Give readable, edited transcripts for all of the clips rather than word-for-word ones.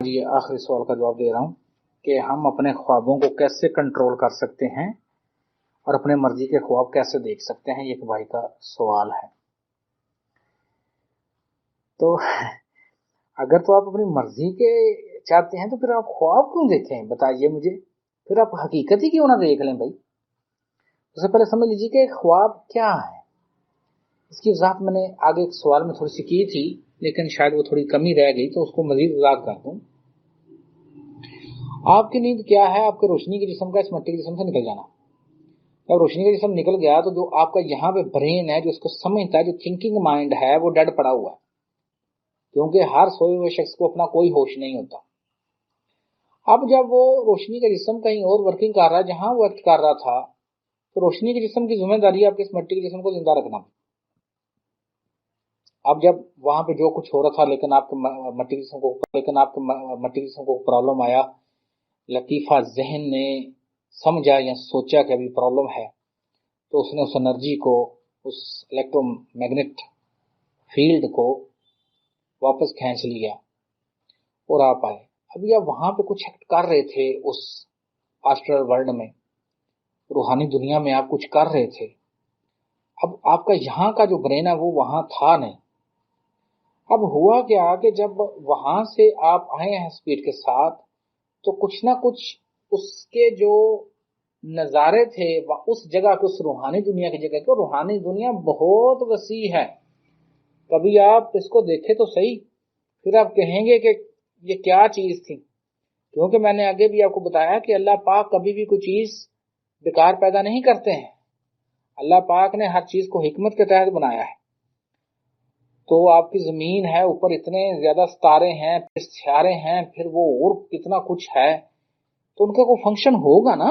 جی آخری سوال کا جواب دے رہا ہوں کہ ہم اپنے خوابوں کو کیسے کنٹرول کر سکتے ہیں اور اپنے مرضی کے خواب کیسے دیکھ سکتے ہیں، یہ ایک بھائی کا سوال ہے۔ تو اگر تو آپ اپنی مرضی کے چاہتے ہیں تو پھر آپ خواب کیوں دیکھیں، بتائیے مجھے، پھر آپ حقیقت ہی کیوں نہ دیکھ لیں بھائی۔ اس سے پہلے سمجھ لیجیے کہ خواب کیا ہے، اس کی وضاحت میں نے آگے ایک سوال میں تھوڑی سی کی تھی، لیکن شاید وہ تھوڑی کمی رہ گئی تو اس کو مزید وضاحت کر دوں۔ آپ کی نیند کیا ہے؟ آپ کے روشنی کے جسم کا اس مٹی کے جسم سے نکل جانا۔ جب روشنی کا جسم نکل گیا تو جو آپ کا یہاں پہ برین ہے جو اس کو سمجھتا ہے، جو تھنکنگ مائنڈ ہے، وہ ڈیڈ پڑا ہوا ہے، کیونکہ ہر سوئے ہوئے شخص کو اپنا کوئی ہوش نہیں ہوتا۔ اب جب وہ روشنی کا جسم کہیں اور ورکنگ کر رہا ہے جہاں وہ ایکٹ کر رہا تھا، تو روشنی کے جسم کی ذمہ داری ہے آپ کے اس مٹی کے جسم کو زندہ رکھنا۔ اب جب وہاں پہ جو کچھ ہو رہا تھا لیکن آپ کے مٹی کے جسم کو پرابلم آیا، لطیفہ ذہن نے سمجھا یا سوچا کہ ابھی پرابلم ہے، تو اس نے اس انرجی کو، اس الیکٹرو میگنیٹ فیلڈ کو واپس کھینچ لیا اور آپ آئے۔ ابھی آپ وہاں پہ کچھ ایکٹ کر رہے تھے، اس آسٹرل ورلڈ میں، روحانی دنیا میں آپ کچھ کر رہے تھے۔ اب آپ کا یہاں کا جو برین ہے وہ وہاں تھا نہیں۔ اب ہوا کیا کہ جب وہاں سے آپ آئے ہیں سپیڈ کے ساتھ، تو کچھ نہ کچھ اس کے جو نظارے تھے اس جگہ کے، اس روحانی دنیا کی جگہ کو، روحانی دنیا بہت وسیع ہے۔ کبھی آپ اس کو دیکھیں تو صحیح، پھر آپ کہیں گے کہ یہ کیا چیز تھی، کیونکہ میں نے آگے بھی آپ کو بتایا کہ اللہ پاک کبھی بھی کوئی چیز بیکار پیدا نہیں کرتے ہیں۔ اللہ پاک نے ہر چیز کو حکمت کے تحت بنایا ہے۔ تو آپ کی زمین ہے، اوپر اتنے زیادہ ستارے ہیں، پھر سیارے ہیں، پھر وہ اور کتنا کچھ ہے، تو ان کا کوئی فنکشن ہوگا نا،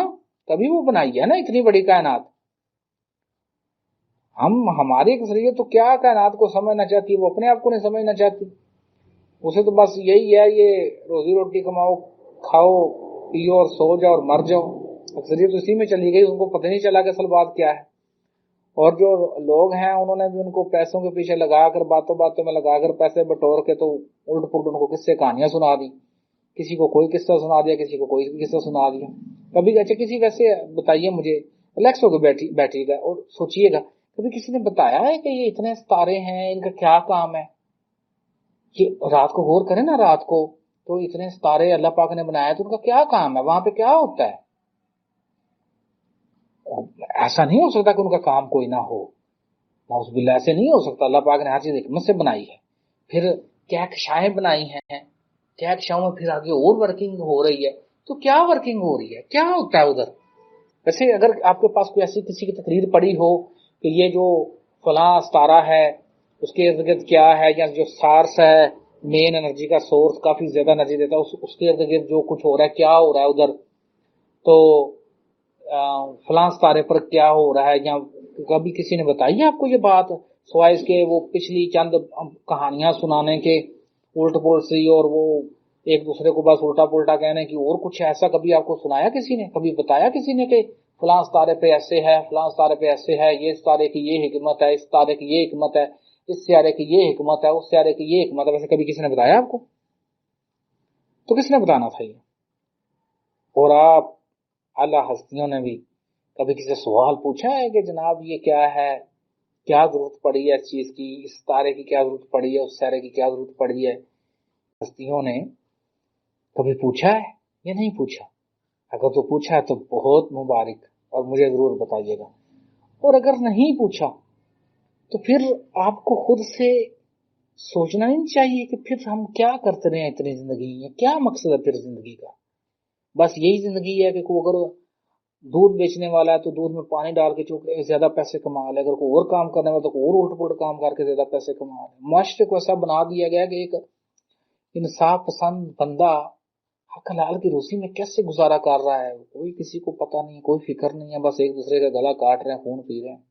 تبھی وہ بنائی ہے نا اتنی بڑی کائنات۔ ہماری اکثریت تو کیا کائنات کو سمجھنا چاہتی ہے، وہ اپنے آپ کو نہیں سمجھنا چاہتی۔ اسے تو بس یہی ہے، یہ روزی روٹی کماؤ، کھاؤ پیو اور سو جاؤ اور مر جاؤ۔ اکثریت اسی میں چلی گئی، ان کو پتہ نہیں چلا کہ اصل بات کیا ہے۔ اور جو لوگ ہیں انہوں نے بھی ان کو پیسوں کے پیچھے لگا کر، باتوں باتوں میں لگا کر پیسے بٹور کے تو الٹ پلٹ ان کو قصے کہانیاں سنا دی، کسی کو کوئی قصہ سنا دیا، کسی کو کوئی قصہ سنا دیا۔ کبھی اچھا کسی ویسے بتائیے مجھے، ریلیکس ہو کے بیٹھیے گا اور سوچیے گا، کبھی کسی نے بتایا ہے کہ یہ اتنے ستارے ہیں، ان کا کیا کام ہے؟ کہ رات کو غور کریں نا، رات کو تو اتنے ستارے اللہ پاک نے بنایا، تو ان کا کیا کام ہے، وہاں پہ کیا ہوتا ہے؟ ایسا نہیں ہو سکتا کہ ان کا کام کوئی نہ ہو، نعوذ باللہ، ایسے نہیں ہو سکتا۔ اللہ پاک نے ہر چیز حکمت سے بنائی ہے۔ پھر کیا کشائیں بنائی ہیں، کیا کشاؤں میں پھر آگے اور ورکنگ ہو رہی ہے، تو کیا ورکنگ ہو رہی ہے، کیا ہوتا ہے ادھر؟ ویسے اگر آپ کے پاس کوئی ایسی کسی کی تقریر پڑی ہو کہ یہ جو فلاں ستارہ ہے اس کے ارد گرد کیا ہے، یا جو سارس ہے مین انرجی کا سورس کافی زیادہ انرجی دیتا ہے، اس کے ارد گرد جو کچھ ہو رہا ہے، کیا ہو رہا ہے ادھر، تو فلاں ستارے پر کیا ہو رہا ہے، یا کبھی کسی نے بتائی ہے آپ کو یہ بات، سوائے اس کے وہ پچھلی چند کہانیاں سنانے کے الٹ پلٹ سی، اور وہ ایک دوسرے کو بس الٹا پلٹا کہنے کی، اور کچھ ایسا کبھی آپ کو سنایا کسی نے، کبھی بتایا کسی نے کہ فلاں ستارے پہ ایسے ہے، فلاں ستارے پہ ایسے ہے، یہ ستارے کی یہ حکمت ہے، اس ستارے کی یہ حکمت ہے، اس سیارے کی یہ حکمت ہے، اس سیارے کی یہ حکمت ہے؟ ویسے کبھی کسی نے بتایا آپ کو؟ تو کس نے بتانا تھا یہ؟ اور آپ اللہ ہستیوں نے بھی کبھی کسی سے سوال پوچھا ہے کہ جناب یہ کیا ہے، کیا ضرورت پڑی ہے اس چیز کی، اس ستارے کی کیا ضرورت پڑی ہے، اس سیارے کی کیا ضرورت پڑی ہے؟ ہستیوں نے کبھی پوچھا ہے یا نہیں پوچھا؟ اگر تو پوچھا ہے تو بہت مبارک، اور مجھے ضرور بتائیے گا۔ اور اگر نہیں پوچھا تو پھر آپ کو خود سے سوچنا نہیں چاہیے کہ پھر ہم کیا کرتے رہے ہیں اتنی زندگی میں، کیا مقصد ہے پھر زندگی کا؟ بس یہی زندگی ہے کہ کوئی اگر دودھ بیچنے والا ہے تو دودھ میں پانی ڈال کے چونکہ زیادہ پیسے کما لے، اگر کوئی اور کام کرنے والا تو کوئی اور الٹ پلٹ کام کر کے زیادہ پیسے کما لے۔ معاشرے کو ایسا بنا دیا گیا کہ ایک انصاف پسند بندہ حق حلال کی روزی میں کیسے گزارا کر رہا ہے، کوئی کسی کو پتہ نہیں، کوئی فکر نہیں ہے، بس ایک دوسرے کا گلا کاٹ رہے ہیں، خون پی رہے ہیں۔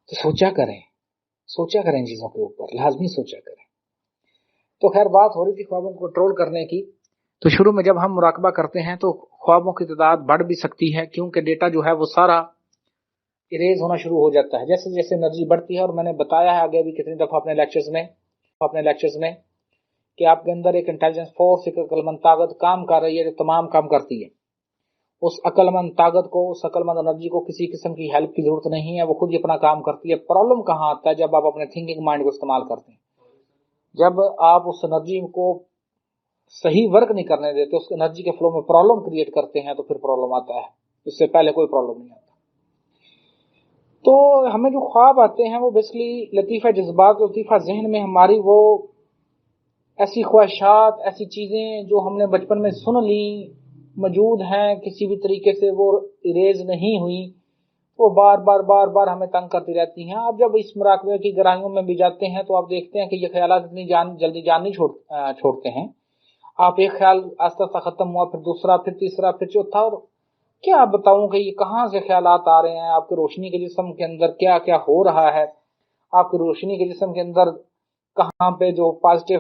تو سوچا کریں چیزوں کے اوپر، لازمی سوچا کریں۔ تو خیر بات ہو رہی تھی خوابوں کو کنٹرول کرنے کی، تو شروع میں جب ہم مراقبہ کرتے ہیں تو خوابوں کی تعداد بڑھ بھی سکتی ہے، کیونکہ ڈیٹا جو ہے وہ سارا اریز ہونا شروع ہو جاتا ہے جیسے جیسے انرجی بڑھتی ہے۔ اور میں نے بتایا ہے آگے بھی کتنی دفعہ اپنے لیکچرز میں کہ آپ کے اندر ایک انٹیلیجنس فورس، ایک عقل مند طاقت کام کر رہی ہے جو تمام کام کرتی ہے. اس عقل مند طاقت کو، اس عقل مند انرجی کو کسی قسم کی ہیلپ کی ضرورت نہیں ہے، وہ خود ہی اپنا کام کرتی ہے. پرابلم کہاں آتا ہے؟ جب آپ اپنے تھنکنگ مائنڈ کو استعمال کرتے ہیں. جب آپ اس انرجی کو صحیح ورک نہیں کرنے دیتے، اس انرجی کے فلو میں پرابلم کریٹ کرتے ہیں، تو پھر پرابلم آتا ہے. اس سے پہلے کوئی پرابلم نہیں آتا. تو ہمیں جو خواب آتے ہیں وہ بیسکلی لطیفہ جذبات، لطیفہ ذہن میں ہماری وہ ایسی خواہشات، ایسی چیزیں جو ہم نے بچپن میں سن لی، موجود ہیں، کسی بھی طریقے سے وہ اریز نہیں ہوئی، وہ بار بار بار بار ہمیں تنگ کرتی رہتی ہیں. آپ جب اس مراقبے کی گہرائیوں میں بھی جاتے ہیں تو آپ دیکھتے ہیں کہ یہ خیالات اتنی جلدی جان نہیں چھوڑتے ہیں. آپ ایک خیال آہستہ آہستہ ختم ہوا، پھر دوسرا، پھر تیسرا، پھر چوتھا، اور کیا بتاؤں کہ یہ کہاں سے خیالات آ رہے ہیں. آپ کے روشنی کے جسم کے اندر کیا کیا ہو رہا ہے، آپ کے روشنی کے جسم کے اندر کہاں پہ جو پازیٹیو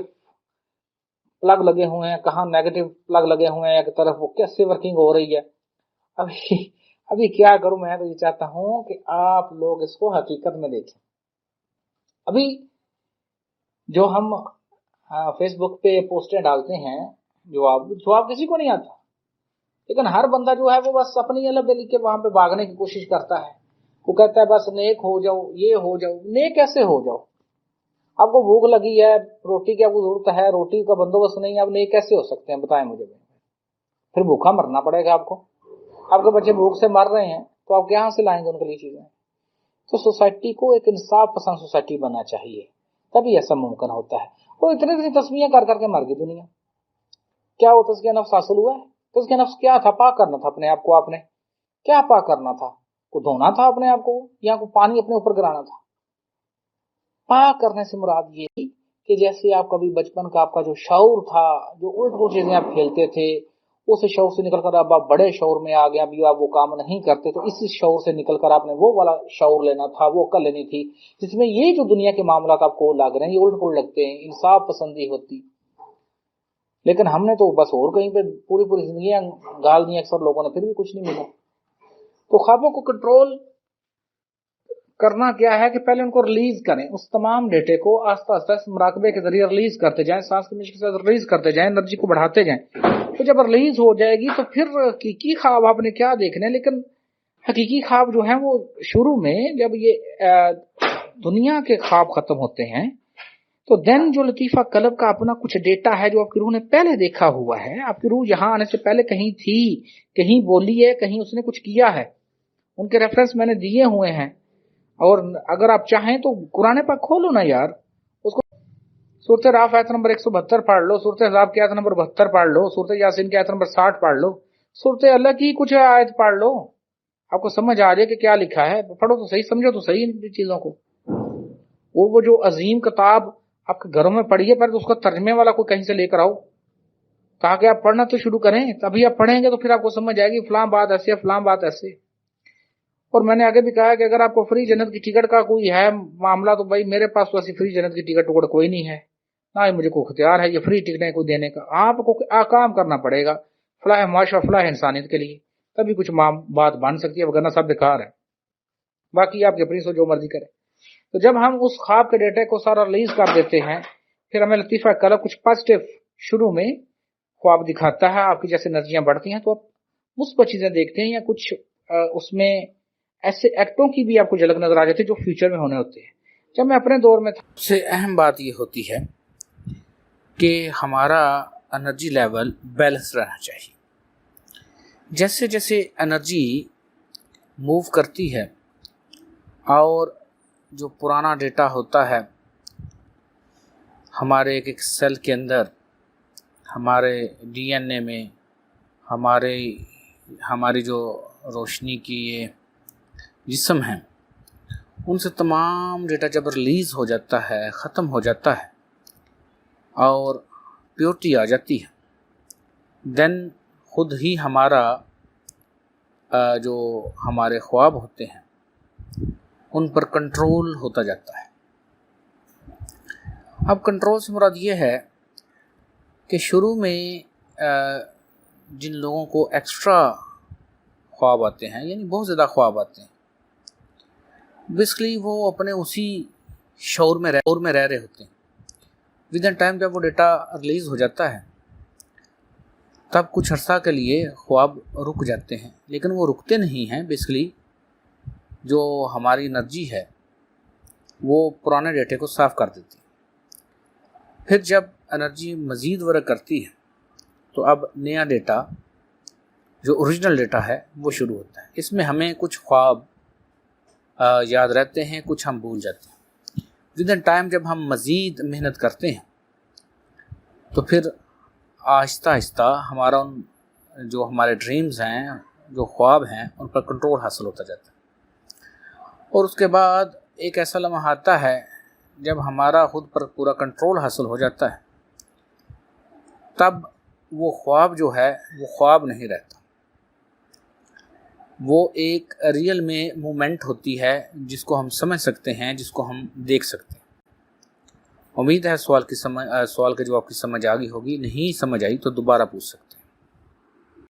پلگ لگے ہوئے ہیں، کہاں نیگیٹو پلگ لگے ہوئے ہیں، ایک طرف وہ کیسے ورکنگ ہو رہی ہے. ابھی کیا کروں، میں تو یہ چاہتا ہوں کہ آپ لوگ اس کو حقیقت میں دیکھیں. ابھی جو ہم فیس بک پہ پوسٹیں ڈالتے ہیں، جواب کسی کو نہیں آتا، لیکن ہر بندہ جو ہے وہ بس اپنی الگ گلی کے وہاں پہ بھاگنے کی کوشش کرتا ہے. وہ کہتا ہے بس نیک ہو جاؤ، یہ ہو جاؤ. نیک کیسے ہو جاؤ؟ آپ کو بھوک لگی ہے، روٹی کی آپ کو ضرورت ہے، روٹی کا بندوبست نہیں ہے، آپ نیک کیسے ہو سکتے ہیں؟ بتائیں مجھے. پھر بھوکا مرنا پڑے گا آپ کو. آپ کے بچے بھوک سے مر رہے ہیں تو آپ کہاں سے لائیں گے ان کے لیے چیزیں؟ تو سوسائٹی کو ایک انصاف پسند سوسائٹی بننا چاہیے، تبھی ایسا ممکن ہوتا ہے. وہ اتنی تصویریں کر کر کے مر گئی دنیا. کیا وہ تزکیہ نفس حاصل ہوا ہے؟ تزکیہ نفس کیا تھا؟ پاک کرنا تھا اپنے آپ کو. آپ نے کیا پاک کرنا تھا؟ کو دھونا تھا اپنے آپ کو، یا کو پانی اپنے اوپر گرانا تھا؟ پاک کرنے سے مراد یہ تھی کہ جیسے آپ کبھی بچپن کا آپ کا جو شعور تھا، جو الٹ پلٹ چیزیں آپ کھیلتے تھے، اس شعور سے نکل کر اب آپ بڑے شعور میں آ گئے، ابھی آپ وہ کام نہیں کرتے، تو اسی شعور سے نکل کر آپ نے وہ والا شعور لینا تھا، وہ عقل لینی تھی جس میں یہ جو دنیا کے معاملات آپ کو لگ رہے ہیں یہ الٹ پلٹ لگتے ہیں، انصاف پسندی ہوتی. لیکن ہم نے تو بس اور کہیں پہ پوری زندگیاں گال دی اکثر لوگوں نے، پھر بھی کچھ نہیں ملا. تو خوابوں کو کنٹرول کرنا کیا ہے کہ پہلے ان کو ریلیز کریں. اس تمام ڈیٹے کو آہستہ آہستہ مراقبے کے ذریعے ریلیز کرتے جائیں، سانس کی مشق کے ساتھ ریلیز کرتے جائیں، انرجی کو بڑھاتے جائیں. تو جب ریلیز ہو جائے گی تو پھر حقیقی خواب آپ نے کیا دیکھنے. لیکن حقیقی خواب جو ہیں وہ شروع میں جب یہ دنیا کے خواب ختم ہوتے ہیں تو دین جو لطیفہ قلب کا اپنا کچھ ڈیٹا ہے جو آپ کی روح نے پہلے دیکھا ہوا ہے، آپ کی روح یہاں آنے سے پہلے کہیں تھی، کہیں بولی ہے، کہیں اس نے کچھ کیا ہے، ان کے ریفرنس میں نے دیے ہوئے ہیں. اور اگر آپ چاہیں تو قرآن پاک کھولو نا یار، اس کو سورۃ راف آیت نمبر 172 پڑھ لو، سورۃ احزاب کی آیت نمبر 72 پڑھ لو، سورۃ یاسین کی آیت نمبر 60 پڑھ لو، سورۃ اللہ کی کچھ آیت پڑھ لو، آپ کو سمجھ آ جائے کہ کیا لکھا ہے. پڑھو تو صحیح، سمجھو تو صحیح ان چیزوں کو. وہ جو عظیم کتاب آپ کے گھروں میں پڑھیے، پر اس کا ترجمے والا کوئی کہیں سے لے کر آؤ تاکہ آپ پڑھنا تو شروع کریں. تبھی آپ پڑھیں گے تو پھر آپ کو سمجھ آئے گی فلاں بات ایسے، فلاں بات ایسے. اور میں نے آگے بھی کہا کہ اگر آپ کو فری جنت کی ٹکٹ کا کوئی ہے معاملہ تو بھائی میرے پاس تو ایسی فری جنت کی ٹکٹ کوئی نہیں ہے، نہ ہی مجھے کوئی اختیار ہے یہ فری ٹکٹیں کو دینے کا. آپ کو کام کرنا پڑے گا فلاح معاشرہ، فلاح انسانیت کے لیے، تبھی کچھ بات بن سکتی ہے، وگرنہ سب بیکار ہے. باقی آپ کی اپنی سو جو مرضی کرے. تو جب ہم اس خواب کے ڈیٹے کو سارا ریلیز کر دیتے ہیں، پھر ہمیں لطیفہ قلب کچھ پازیٹیو شروع میں خواب دکھاتا ہے، آپ کی جیسے انرجیاں بڑھتی ہیں تو آپ مثبت چیزیں دیکھتے ہیں، یا کچھ اس میں ایسے ایکٹوں کی بھی آپ کو جھلک نظر آ جاتی ہے جو فیوچر میں ہونے ہوتے ہیں. جب میں اپنے دور میں تھا، سب سے اہم بات یہ ہوتی ہے کہ ہمارا انرجی لیول بیلنس رہنا چاہیے. جیسے جیسے انرجی موو کرتی ہے اور جو پرانا ڈیٹا ہوتا ہے ہمارے ایک سیل کے اندر، ہمارے ڈی این اے میں، ہماری جو روشنی کی یہ جسم ہیں، ان سے تمام ڈیٹا جب ریلیز ہو جاتا ہے، ختم ہو جاتا ہے اور پیورٹی آ جاتی ہے، دین خود ہی ہمارا جو ہمارے خواب ہوتے ہیں ان پر کنٹرول ہوتا جاتا ہے. اب کنٹرول سے مراد یہ ہے کہ شروع میں جن لوگوں کو ایکسٹرا خواب آتے ہیں، یعنی بہت زیادہ خواب آتے ہیں، بیسکلی وہ اپنے اسی شعور میں رہ رہے ہوتے ہیں. ود ان ٹائم جب وہ ڈیٹا ریلیز ہو جاتا ہے تب کچھ عرصہ کے لیے خواب رک جاتے ہیں، لیکن وہ رکتے نہیں ہیں. بیسکلی جو ہماری انرجی ہے وہ پرانے ڈیٹے کو صاف کر دیتی ہے. پھر جب انرجی مزید ورک کرتی ہے تو اب نیا ڈیٹا جو اوریجنل ڈیٹا ہے وہ شروع ہوتا ہے. اس میں ہمیں کچھ خواب یاد رہتے ہیں، کچھ ہم بھول جاتے ہیں. ود ان ٹائم جب ہم مزید محنت کرتے ہیں تو پھر آہستہ آہستہ ہمارا جو ہمارے ڈریمز ہیں، جو خواب ہیں، ان پر کنٹرول حاصل ہوتا جاتا ہے. اور اس کے بعد ایک ایسا لمحہ آتا ہے جب ہمارا خود پر پورا کنٹرول حاصل ہو جاتا ہے، تب وہ خواب جو ہے وہ خواب نہیں رہتا، وہ ایک ریئل میں مومنٹ ہوتی ہے جس کو ہم سمجھ سکتے ہیں، جس کو ہم دیکھ سکتے ہیں. امید ہے سوال کے جواب کی سمجھ آ گئی ہوگی. نہیں سمجھ آئی تو دوبارہ پوچھ سکتے ہیں.